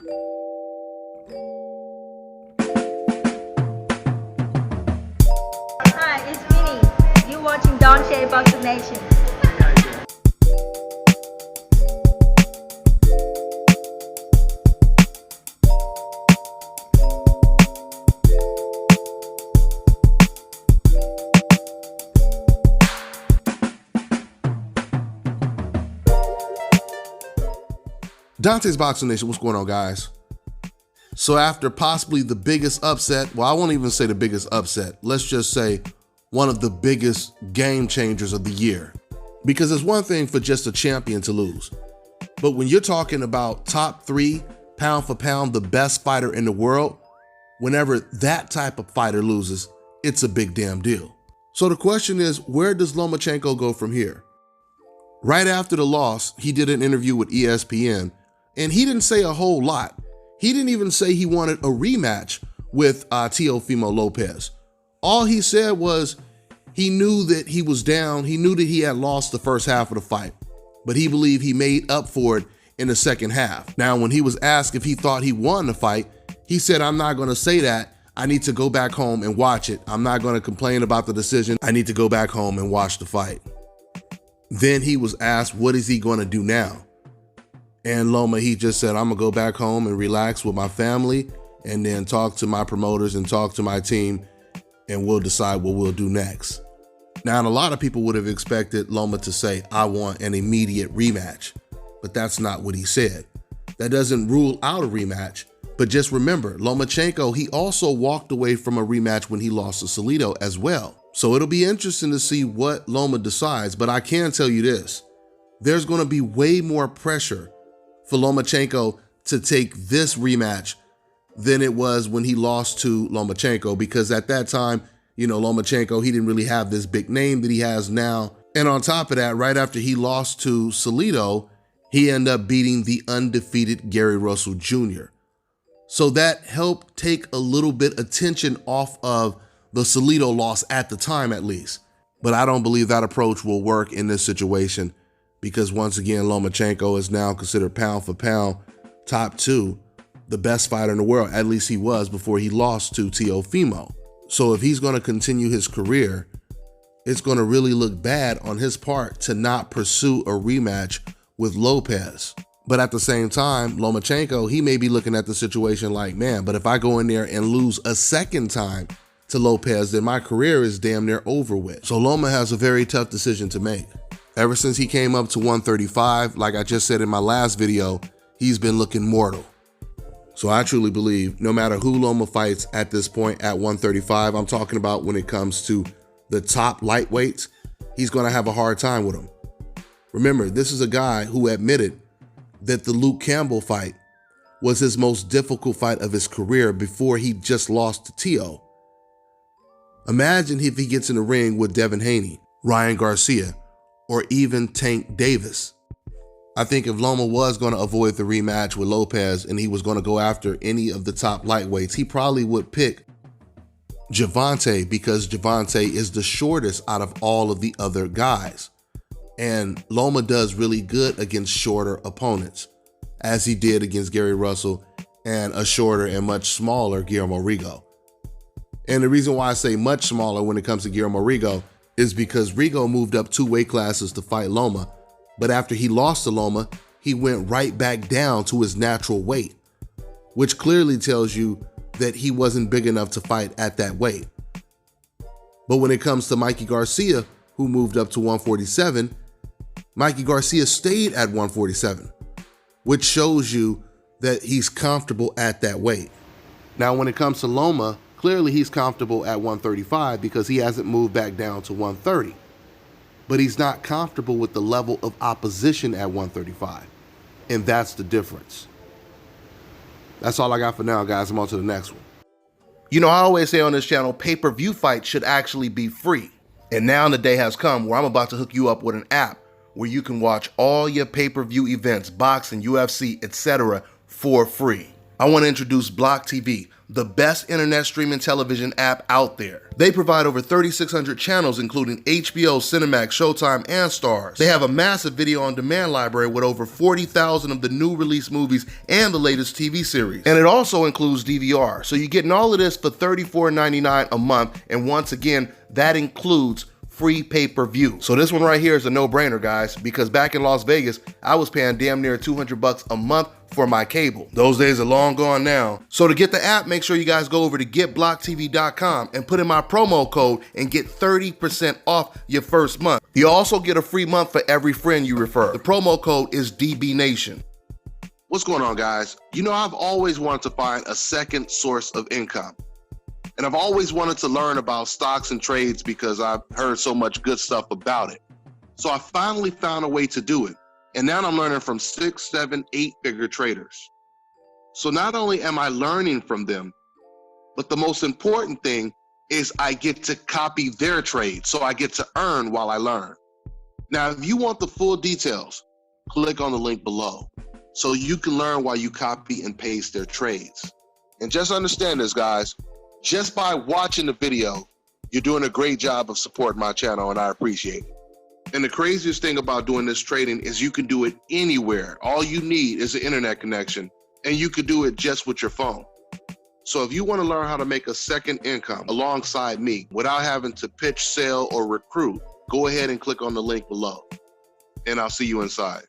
Hi, it's Minnie. You're watching Don't Share Boxing Nation. Dante's Boxing Nation, what's going on, guys? So after possibly the biggest upset, well, I won't even say the biggest upset, let's just say one of the biggest game changers of the year. Because it's one thing for just a champion to lose, but when you're talking about top 3, pound for pound, the best fighter in the world, whenever that type of fighter loses, it's a big damn deal. So the question is, where does Lomachenko go from here? Right after the loss, he did an interview with ESPN, and he didn't say a whole lot. He didn't even say he wanted a rematch with Teofimo Lopez. All he said was he knew that he was down. He knew that he had lost the first half of the fight, but he believed he made up for it in the second half. Now, when he was asked if he thought he won the fight, he said, "I'm not going to say that. I need to go back home and watch it. I'm not going to complain about the decision. I need to go back home and watch the fight." Then he was asked, what is he going to do now? And Loma, he just said, "I'm gonna go back home and relax with my family and then talk to my promoters and talk to my team, and we'll decide what we'll do next." Now, and a lot of people would have expected Loma to say, "I want an immediate rematch," but that's not what he said. That doesn't rule out a rematch, but just remember, Lomachenko, he also walked away from a rematch when he lost to Salido as well. So it'll be interesting to see what Loma decides, but I can tell you this, there's gonna be way more pressure for Lomachenko to take this rematch than it was when he lost to Lomachenko, because at that time, you know, Lomachenko, he didn't really have this big name that he has now. And on top of that, right after he lost to Salido, he ended up beating the undefeated Gary Russell Jr. So that helped take a little bit attention off of the Salido loss at the time, at least. But I don't believe that approach will work in this situation, because once again, Lomachenko is now considered pound for pound top 2, the best fighter in the world. At least he was before he lost to Teofimo. So if he's going to continue his career, it's going to really look bad on his part to not pursue a rematch with Lopez. But at the same time, Lomachenko, he may be looking at the situation like, man, but if I go in there and lose a second time to Lopez, then my career is damn near over with. So Loma has a very tough decision to make. Ever since he came up to 135, like I just said in my last video, he's been looking mortal. So I truly believe no matter who Loma fights at this point at 135, I'm talking about when it comes to the top lightweights, he's going to have a hard time with him. Remember, this is a guy who admitted that the Luke Campbell fight was his most difficult fight of his career before he just lost to Teo. Imagine if he gets in the ring with Devin Haney, Ryan Garcia, or even Tank Davis. I think if Loma was going to avoid the rematch with Lopez and he was going to go after any of the top lightweights, he probably would pick Gervonta, because Gervonta is the shortest out of all of the other guys. And Loma does really good against shorter opponents, as he did against Gary Russell and a shorter and much smaller Guillermo Rigo. And the reason why I say much smaller when it comes to Guillermo Rigo is because Rigo moved up 2 weight classes to fight Loma, but after he lost to Loma, he went right back down to his natural weight, which clearly tells you that he wasn't big enough to fight at that weight. But when it comes to Mikey Garcia, who moved up to 147, Mikey Garcia stayed at 147, which shows you that he's comfortable at that weight. Now, when it comes to Loma, clearly he's comfortable at 135 because he hasn't moved back down to 130. But he's not comfortable with the level of opposition at 135. And that's the difference. That's all I got for now, guys. I'm on to the next one. You know, I always say on this channel, pay-per-view fights should actually be free. And now the day has come where I'm about to hook you up with an app where you can watch all your pay-per-view events, boxing, UFC, etc. for free. I want to introduce Block TV, the best internet streaming television app out there. They provide over 3,600 channels, including HBO, Cinemax, Showtime, and Starz. They have a massive video on demand library with over 40,000 of the new release movies and the latest TV series. And it also includes DVR. So you're getting all of this for $34.99 a month. And once again, that includes free pay-per-view. So this one right here is a no-brainer, guys, because back in Las Vegas, I was paying damn near $200 a month for my cable. Those days are long gone now. So to get the app, make sure you guys go over to getblocktv.com and put in my promo code and get 30% off your first month. You also get a free month for every friend you refer. The promo code is DBNation. What's going on, guys? You know, I've always wanted to find a second source of income. And I've always wanted to learn about stocks and trades because I've heard so much good stuff about it. So I finally found a way to do it. And now I'm learning from 6, 7, 8-figure traders. So not only am I learning from them, but the most important thing is I get to copy their trade. So I get to earn while I learn. Now, if you want the full details, click on the link below so you can learn while you copy and paste their trades. And just understand this, guys. Just by watching the video, you're doing a great job of supporting my channel, and I appreciate it. And the craziest thing about doing this trading is you can do it anywhere. All you need is an internet connection, and you can do it just with your phone. So if you want to learn how to make a second income alongside me without having to pitch, sell, or recruit, go ahead and click on the link below, and I'll see you inside.